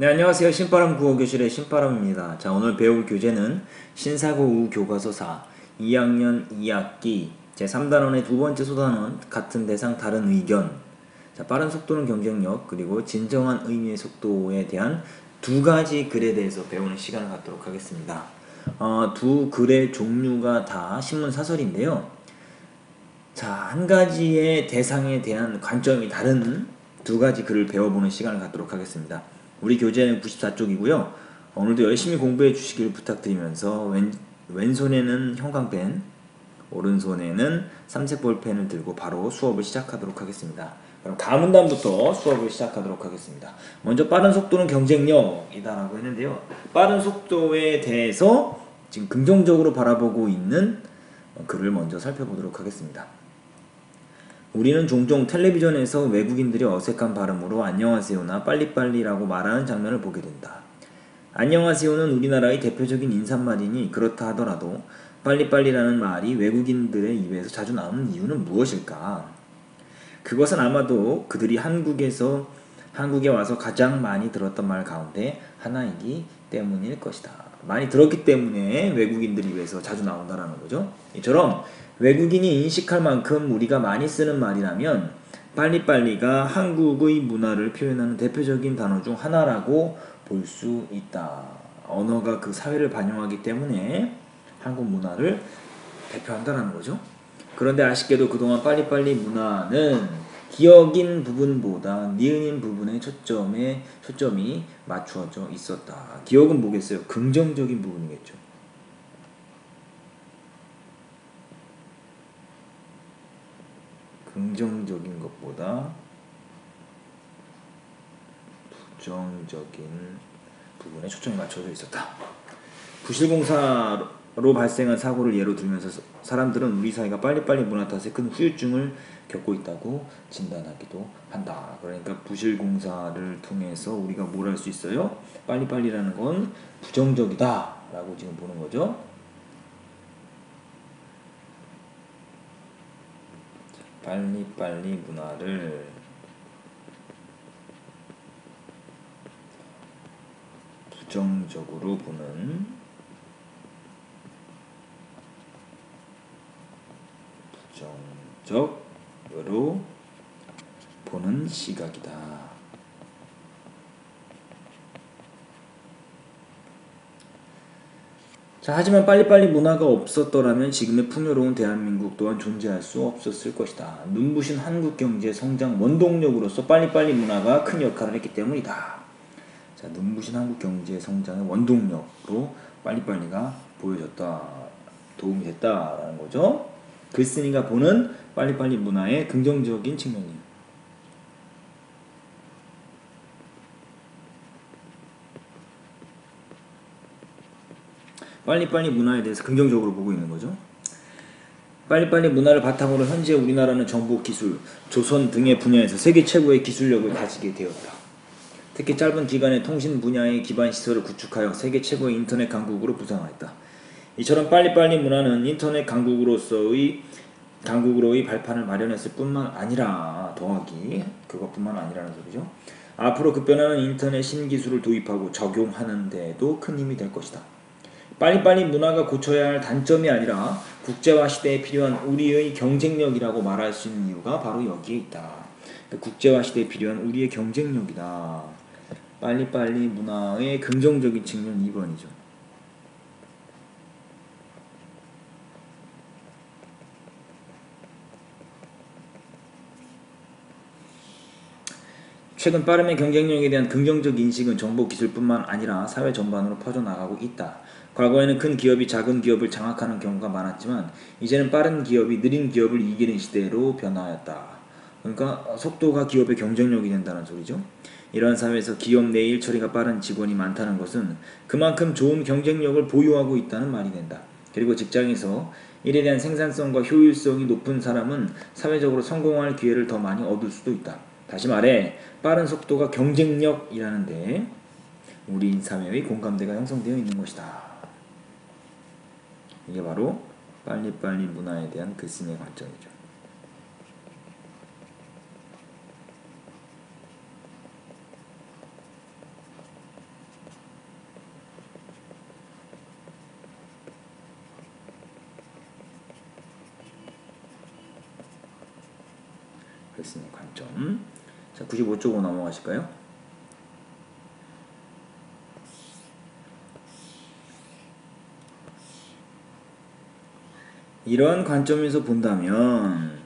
네, 안녕하세요. 신바람 국어교실의 신바람입니다. 자, 오늘 배울 교재는 신사고 우 교과서 2학년 2학기 제3단원의 두 번째 소단원 같은 대상 다른 의견. 자, 빠른 속도는 경쟁력, 그리고 진정한 의미의 속도에 대한 두 가지 글에 대해서 배우는 시간을 갖도록 하겠습니다. 두 글의 종류가 다 신문 사설인데요. 자, 한 가지의 대상에 대한 관점이 다른 두 가지 글을 배워보는 시간을 갖도록 하겠습니다. 우리 교재는 94쪽이고요. 오늘도 열심히 공부해 주시길 부탁드리면서 왼손에는 형광펜, 오른손에는 삼색 볼펜을 들고 바로 수업을 시작하도록 하겠습니다. 그럼 가문단부터 수업을 시작하도록 하겠습니다. 먼저 빠른 속도는 경쟁력이다 라고 했는데요. 빠른 속도에 대해서 지금 긍정적으로 바라보고 있는 글을 먼저 살펴보도록 하겠습니다. 우리는 종종 텔레비전에서 외국인들이 어색한 발음으로 안녕하세요나 빨리빨리라고 말하는 장면을 보게 된다. 안녕하세요는 우리나라의 대표적인 인사말이니 그렇다 하더라도 빨리빨리라는 말이 외국인들의 입에서 자주 나오는 이유는 무엇일까? 그것은 아마도 그들이 한국에 와서 가장 많이 들었던 말 가운데 하나이기 때문일 것이다. 많이 들었기 때문에 외국인들 입에서 자주 나온다라는 거죠. 이처럼 외국인이 인식할 만큼 우리가 많이 쓰는 말이라면 빨리빨리가 한국의 문화를 표현하는 대표적인 단어 중 하나라고 볼 수 있다. 언어가 그 사회를 반영하기 때문에 한국 문화를 대표한다는 거죠. 그런데 아쉽게도 그동안 빨리빨리 문화는 기억인 부분보다 니은인 부분에 초점이 맞추어져 있었다. 기억은 뭐겠어요? 긍정적인 부분이겠죠. 긍정적인 것보다 부정적인 부분에 초점이 맞춰져 있었다. 부실공사로 발생한 사고를 예로 들면서 사람들은 우리 사회가 빨리빨리 문화 탓에 큰 후유증을 겪고 있다고 진단하기도 한다. 그러니까 부실공사를 통해서 우리가 뭘 할 수 있어요? 빨리빨리라는 건 부정적이다 라고 지금 보는 거죠. 빨리빨리 문화를 부정적으로 보는 시각이다. 자, 하지만 빨리빨리 문화가 없었더라면 지금의 풍요로운 대한민국 또한 존재할 수 없었을 것이다. 눈부신 한국 경제 성장 원동력으로서 빨리빨리 문화가 큰 역할을 했기 때문이다. 자, 눈부신 한국 경제 성장의 원동력으로 빨리빨리가 보여줬다. 도움이 됐다라는 거죠. 글쓴이가 보는 빨리빨리 문화의 긍정적인 측면이에요. 빨리빨리 문화에 대해서 긍정적으로 보고 있는 거죠. 빨리빨리 문화를 바탕으로 현재 우리나라는 정보, 기술, 조선 등의 분야에서 세계 최고의 기술력을 가지게 되었다. 특히 짧은 기간에 통신 분야의 기반 시설을 구축하여 세계 최고의 인터넷 강국으로 부상하였다. 이처럼 빨리빨리 문화는 인터넷 강국으로의 발판을 마련했을 뿐만 아니라 더하기 그것뿐만 아니라는 소리죠. 앞으로 급변하는 인터넷 신기술을 도입하고 적용하는 데에도 큰 힘이 될 것이다. 빨리빨리 문화가 고쳐야 할 단점이 아니라 국제화 시대에 필요한 우리의 경쟁력이라고 말할 수 있는 이유가 바로 여기에 있다. 국제화 시대에 필요한 우리의 경쟁력이다. 빨리빨리 문화의 긍정적인 측면 2번이죠. 최근 빠름의 경쟁력에 대한 긍정적 인식은 정보기술뿐만 아니라 사회 전반으로 퍼져나가고 있다. 과거에는 큰 기업이 작은 기업을 장악하는 경우가 많았지만 이제는 빠른 기업이 느린 기업을 이기는 시대로 변화하였다. 그러니까 속도가 기업의 경쟁력이 된다는 소리죠. 이러한 사회에서 기업 내 일 처리가 빠른 직원이 많다는 것은 그만큼 좋은 경쟁력을 보유하고 있다는 말이 된다. 그리고 직장에서 일에 대한 생산성과 효율성이 높은 사람은 사회적으로 성공할 기회를 더 많이 얻을 수도 있다. 다시 말해 빠른 속도가 경쟁력이라는데 우리 사회의 공감대가 형성되어 있는 것이다. 이게 바로 빨리빨리 문화에 대한 글쓴이의 관점이죠. 글쓰기 관점. 자, 95쪽으로 넘어가실까요? 이러한 관점에서 본다면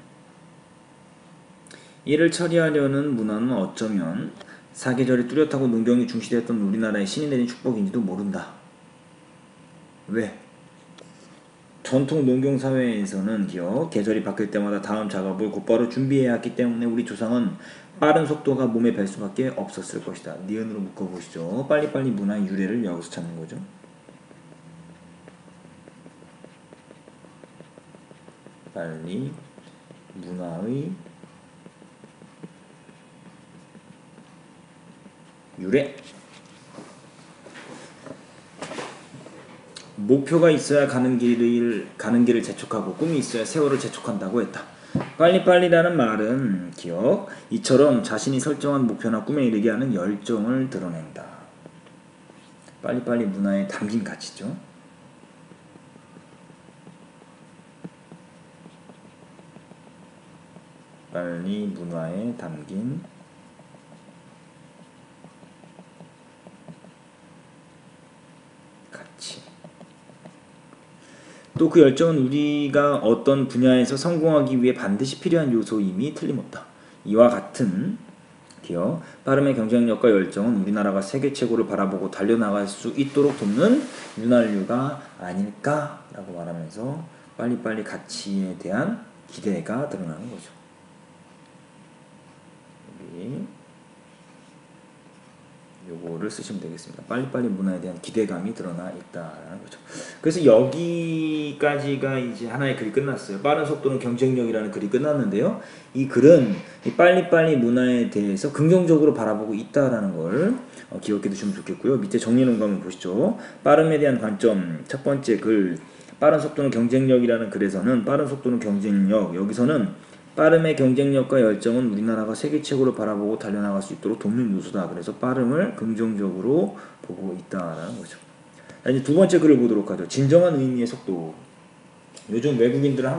이를 처리하려는 문화는 어쩌면 사계절이 뚜렷하고 농경이 중시되었던 우리나라의 신이 내린 축복인지도 모른다. 왜? 전통 농경 사회에서는 계절이 바뀔 때마다 다음 작업을 곧바로 준비해야 했기 때문에 우리 조상은 빠른 속도가 몸에 뵐 수밖에 없었을 것이다. 니은으로 묶어보시죠. 빨리빨리 문화의 유래를 여기서 찾는 거죠. 빨리 문화의 유래. 목표가 있어야 가는 길을 재촉하고 꿈이 있어야 세월을 재촉한다고 했다. 빨리빨리라는 말은 이처럼 자신이 설정한 목표나 꿈에 이르게 하는 열정을 드러낸다. 빨리빨리 문화에 담긴 가치죠. 빨리 문화에 담긴 가치. 또 그 열정은 우리가 어떤 분야에서 성공하기 위해 반드시 필요한 요소임이 틀림없다. 이와 같은 빠름의 경쟁력과 열정은 우리나라가 세계 최고를 바라보고 달려나갈 수 있도록 돕는 윤활유가 아닐까라고 말하면서 빨리빨리 가치에 대한 기대가 드러나는 거죠. 여기 요거를 쓰시면 되겠습니다. 빨리빨리 문화에 대한 기대감이 드러나 있다라는 거죠. 그래서 여기까지가 이제 하나의 글이 끝났어요. 빠른 속도는 경쟁력이라는 글이 끝났는데요. 이 글은 이 빨리빨리 문화에 대해서 긍정적으로 바라보고 있다라는 걸 기억해 두시면 좋겠고요. 밑에 정리해놓은 거 한번 보시죠. 빠름에 대한 관점, 첫 번째 글, 빠른 속도는 경쟁력이라는 글에서는 빠른 속도는 경쟁력, 여기서는 빠름의 경쟁력과 열정은 우리나라가 세계 최고를 바라보고 달려나갈 수 있도록 돕는 요소다. 그래서 빠름을 긍정적으로 보고 있다라는 거죠. 이제 두 번째 글을 보도록 하죠. 진정한 의미의 속도. 요즘 외국인들은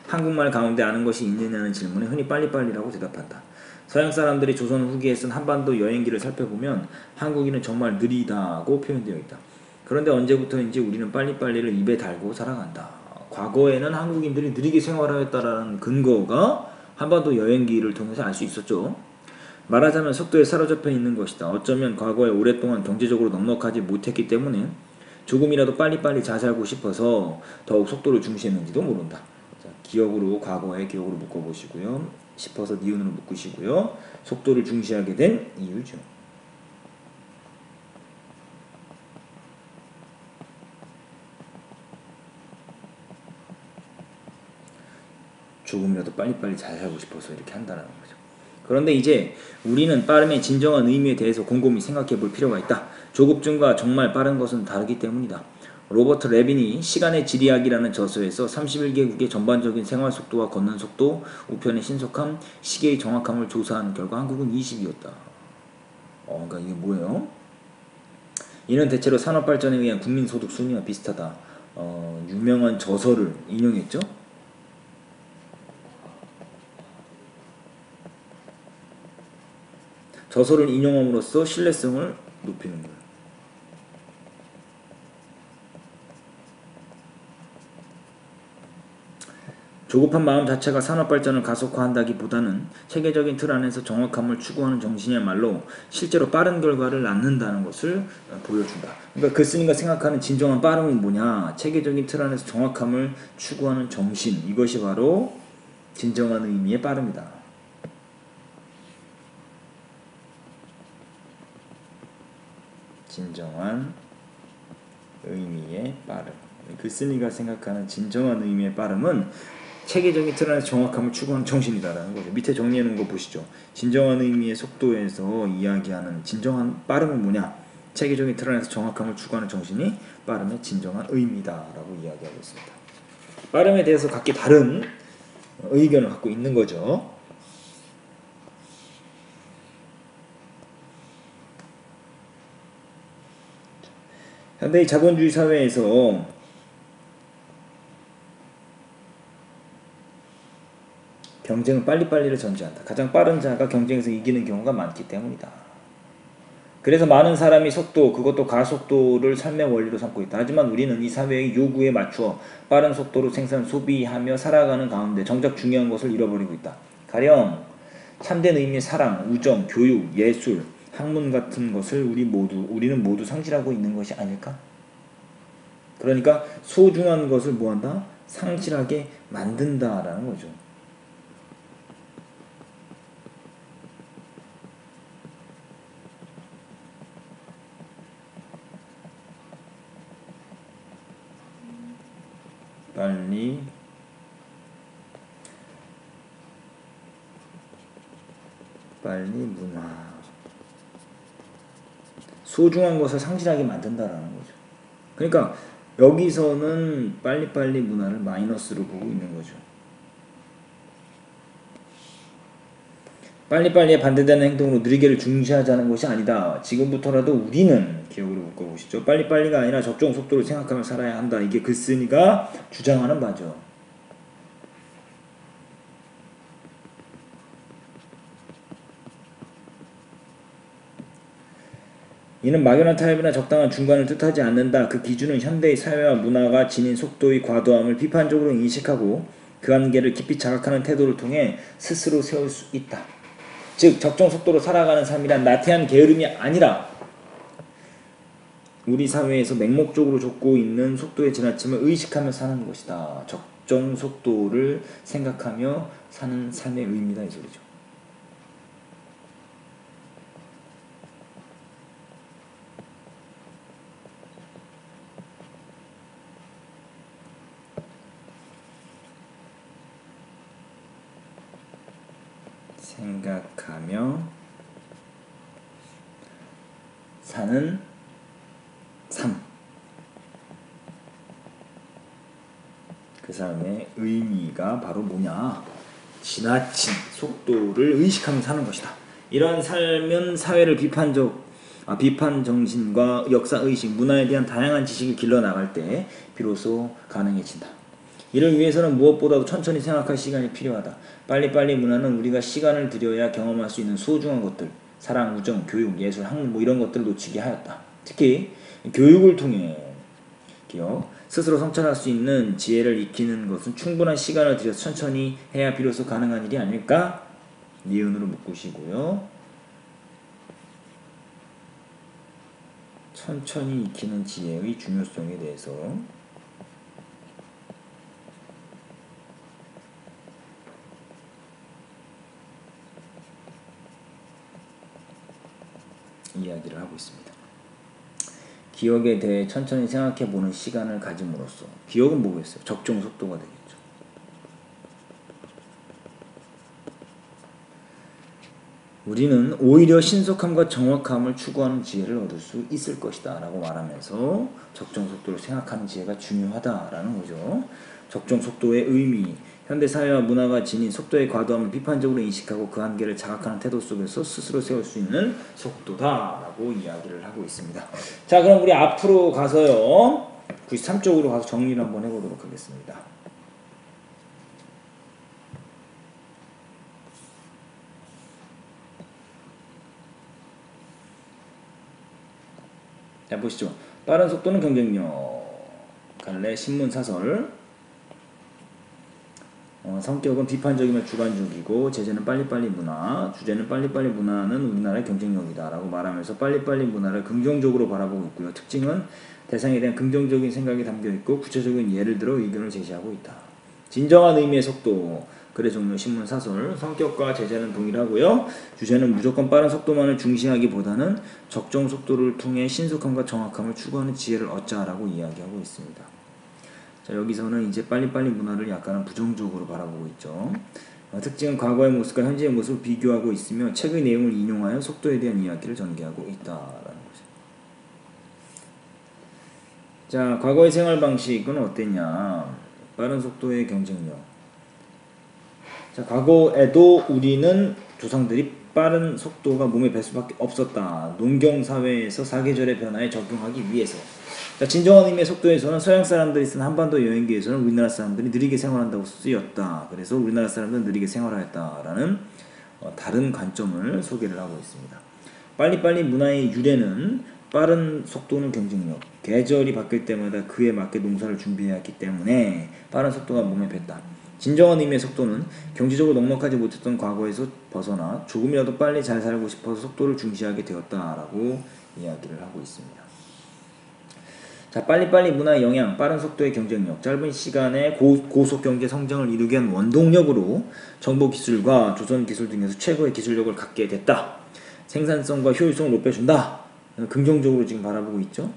한국말 가운데 아는 것이 있느냐는 질문에 흔히 빨리빨리라고 대답한다. 서양 사람들이 조선 후기에 쓴 한반도 여행기를 살펴보면 한국인은 정말 느리다고 표현되어 있다. 그런데 언제부터인지 우리는 빨리빨리를 입에 달고 살아간다. 과거에는 한국인들이 느리게 생활하였다라는 근거가 한반도 여행기를 통해서 알 수 있었죠. 말하자면 속도에 사로잡혀 있는 것이다. 어쩌면 과거에 오랫동안 경제적으로 넉넉하지 못했기 때문에 조금이라도 빨리빨리 잘 살고 싶어서 더욱 속도를 중시했는지도 모른다. 자, 과거의 기억으로 묶어보시고요. 싶어서 니은으로 묶으시고요. 속도를 중시하게 된 이유죠. 조금이라도 빨리빨리 잘 살고 싶어서 이렇게 한다는 거죠. 그런데 이제 우리는 빠름의 진정한 의미에 대해서 곰곰이 생각해 볼 필요가 있다. 조급증과 정말 빠른 것은 다르기 때문이다. 로버트 레빈이 시간의 지리학이라는 저서에서 31개국의 전반적인 생활 속도와 걷는 속도, 우편의 신속함, 시계의 정확함을 조사한 결과 한국은 20이었다. 그러니까 이게 뭐예요? 이는 대체로 산업발전에 의한 국민소득 순위와 비슷하다. 유명한 저서를 인용했죠. 저서를 인용함으로써 신뢰성을 높이는 거예요. 조급한 마음 자체가 산업발전을 가속화한다기보다는 체계적인 틀 안에서 정확함을 추구하는 정신이야말로 실제로 빠른 결과를 낳는다는 것을 보여준다. 그러니까 글쓴이가 생각하는 진정한 빠름은 뭐냐? 체계적인 틀 안에서 정확함을 추구하는 정신, 이것이 바로 진정한 의미의 빠름이다. 진정한 의미의 빠름. 글쓴이가 생각하는 진정한 의미의 빠름은 체계적인 틀 안에서 정확함을 추구하는 정신이다라는 거죠. 밑에 정리해놓은 거 보시죠. 진정한 의미의 속도에서 이야기하는 진정한 빠름은 뭐냐? 체계적인 틀 안에서 정확함을 추구하는 정신이 빠름의 진정한 의미다라고 이야기하고 있습니다. 빠름에 대해서 각기 다른 의견을 갖고 있는 거죠. 현대의 자본주의 사회에서 경쟁은 빨리빨리를 전제한다. 가장 빠른 자가 경쟁에서 이기는 경우가 많기 때문이다. 그래서 많은 사람이 속도, 그것도 가속도를 삶의 원리로 삼고 있다. 하지만 우리는 이 사회의 요구에 맞추어 빠른 속도로 생산, 소비하며 살아가는 가운데 정작 중요한 것을 잃어버리고 있다. 가령 참된 의미의 사랑, 우정, 교육, 예술, 학문 같은 것을 우리는 모두 상실하고 있는 것이 아닐까? 그러니까 소중한 것을 뭐한다? 상실하게 만든다라는 거죠. 빨리 문화. 소중한 것을 상실하게 만든다라는 거죠. 그러니까 여기서는 빨리빨리 문화를 마이너스로 보고 있는 거죠. 빨리빨리에 반대되는 행동으로 느리게를 중시하자는 것이 아니다. 지금부터라도 우리는 기억으로 묶어보시죠. 빨리빨리가 아니라 적정 속도를 생각하며 살아야 한다. 이게 글쓴이가 주장하는 바죠. 이는 막연한 타협이나 적당한 중간을 뜻하지 않는다. 그 기준은 현대의 사회와 문화가 지닌 속도의 과도함을 비판적으로 인식하고 그 한계를 깊이 자각하는 태도를 통해 스스로 세울 수 있다. 즉 적정 속도로 살아가는 삶이란 나태한 게으름이 아니라 우리 사회에서 맹목적으로 좇고 있는 속도의 지나침을 의식하며 사는 것이다. 적정 속도를 생각하며 사는 삶의 의미다 이 소리죠. 생각하며 사는 삶. 그 삶의 의미가 바로 뭐냐? 지나친 속도를 의식하며 사는 것이다. 이러한 삶은 사회를 비판 정신과 역사의식, 문화에 대한 다양한 지식을 길러나갈 때 비로소 가능해진다. 이를 위해서는 무엇보다도 천천히 생각할 시간이 필요하다. 빨리빨리 문화는 우리가 시간을 들여야 경험할 수 있는 소중한 것들, 사랑, 우정, 교육, 예술, 학문 이런 것들을 놓치게 하였다. 특히 교육을 통해 스스로 성찰할 수 있는 지혜를 익히는 것은 충분한 시간을 들여서 천천히 해야 비로소 가능한 일이 아닐까? 니은으로 묶으시고요. 천천히 익히는 지혜의 중요성에 대해서 이야기를 하고 있습니다. 기억에 대해 천천히 생각해보는 시간을 가짐으로써 기억은 뭐겠어요? 적정 속도가 되겠죠. 우리는 오히려 신속함과 정확함을 추구하는 지혜를 얻을 수 있을 것이다 라고 말하면서 적정 속도를 생각하는 지혜가 중요하다라는 거죠. 적정 속도의 의미, 현대사회와 문화가 지닌 속도의 과도함을 비판적으로 인식하고 그 한계를 자각하는 태도 속에서 스스로 세울 수 있는 속도다라고 이야기를 하고 있습니다. 자, 그럼 우리 앞으로 가서요 93쪽으로 가서 정리를 한번 해보도록 하겠습니다. 자, 보시죠. 빠른 속도는 경쟁력, 갈래 신문사설, 성격은 비판적이며 주관적이고 제재는 빨리빨리 문화, 주제는 빨리빨리 문화는 우리나라의 경쟁력이다 라고 말하면서 빨리빨리 문화를 긍정적으로 바라보고 있고요. 특징은 대상에 대한 긍정적인 생각이 담겨있고 구체적인 예를 들어 의견을 제시하고 있다. 진정한 의미의 속도, 글의 종류, 신문사설, 성격과 제재는 동일하고요. 주제는 무조건 빠른 속도만을 중시하기보다는 적정 속도를 통해 신속함과 정확함을 추구하는 지혜를 얻자라고 이야기하고 있습니다. 자, 여기서는 이제 빨리빨리 문화를 약간은 부정적으로 바라보고 있죠. 특징은 과거의 모습과 현재의 모습을 비교하고 있으며 책의 내용을 인용하여 속도에 대한 이야기를 전개하고 있다라는 거죠. 자, 과거의 생활 방식은 어땠냐? 빠른 속도의 경쟁력. 자, 과거에도 우리는 조상들이 빠른 속도가 몸에 배 수밖에 없었다. 농경사회에서 사계절의 변화에 적응하기 위해서. 자, 진정한 의미의 속도에서는 서양 사람들이 쓴 한반도 여행기에서는 우리나라 사람들이 느리게 생활한다고 쓰였다. 그래서 우리나라 사람들은 느리게 생활하였다라는 다른 관점을 소개를 하고 있습니다. 빨리빨리 문화의 유래는 빠른 속도는 경쟁력, 계절이 바뀔 때마다 그에 맞게 농사를 준비해야 했기 때문에 빠른 속도가 몸에 뱄다. 진정한 의미의 속도는 경제적으로 넉넉하지 못했던 과거에서 벗어나 조금이라도 빨리 잘 살고 싶어서 속도를 중시하게 되었다라고 이야기를 하고 있습니다. 자, 빨리빨리 문화의 영향, 빠른 속도의 경쟁력, 짧은 시간에 고속 경제 성장을 이루기 위한 원동력으로 정보기술과 조선기술 등에서 최고의 기술력을 갖게 됐다. 생산성과 효율성을 높여준다. 긍정적으로 지금 바라보고 있죠.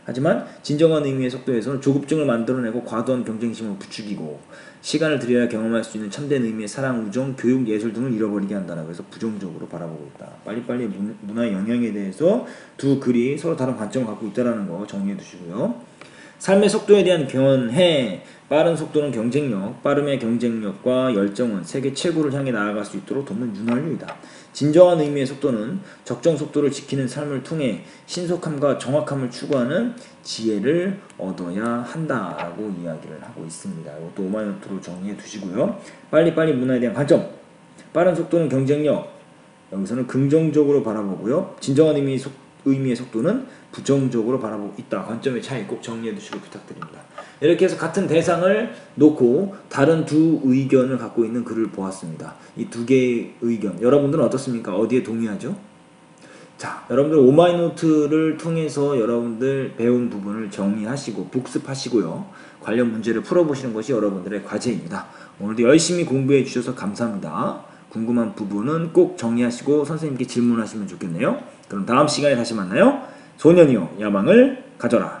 하지만 진정한 의미의 속도에서는 조급증을 만들어내고 과도한 경쟁심을 부추기고 시간을 들여야 경험할 수 있는 참된 의미의 사랑, 우정, 교육, 예술 등을 잃어버리게 한다라고 해서 부정적으로 바라보고 있다. 빨리빨리 문화의 영향에 대해서 두 글이 서로 다른 관점을 갖고 있다는 거 정리해 두시고요. 삶의 속도에 대한 견해, 빠른 속도는 경쟁력, 빠름의 경쟁력과 열정은 세계 최고를 향해 나아갈 수 있도록 돕는 윤활유이다. 진정한 의미의 속도는 적정 속도를 지키는 삶을 통해 신속함과 정확함을 추구하는 지혜를 얻어야 한다라고 이야기를 하고 있습니다. 이것도 오마이노트로 정리해 두시고요. 빨리빨리 문화에 대한 관점, 빠른 속도는 경쟁력, 여기서는 긍정적으로 바라보고요. 진정한 의미의 속도는 부정적으로 바라보고 있다. 관점의 차이 꼭 정리해 두시고 부탁드립니다. 이렇게 해서 같은 대상을 놓고 다른 두 의견을 갖고 있는 글을 보았습니다. 이 두 개의 의견, 여러분들은 어떻습니까? 어디에 동의하죠? 자, 여러분들 오마이노트를 통해서 여러분들 배운 부분을 정리하시고 복습하시고요. 관련 문제를 풀어보시는 것이 여러분들의 과제입니다. 오늘도 열심히 공부해 주셔서 감사합니다. 궁금한 부분은 꼭 정리하시고 선생님께 질문하시면 좋겠네요. 그럼 다음 시간에 다시 만나요. 소년이여 야망을 가져라.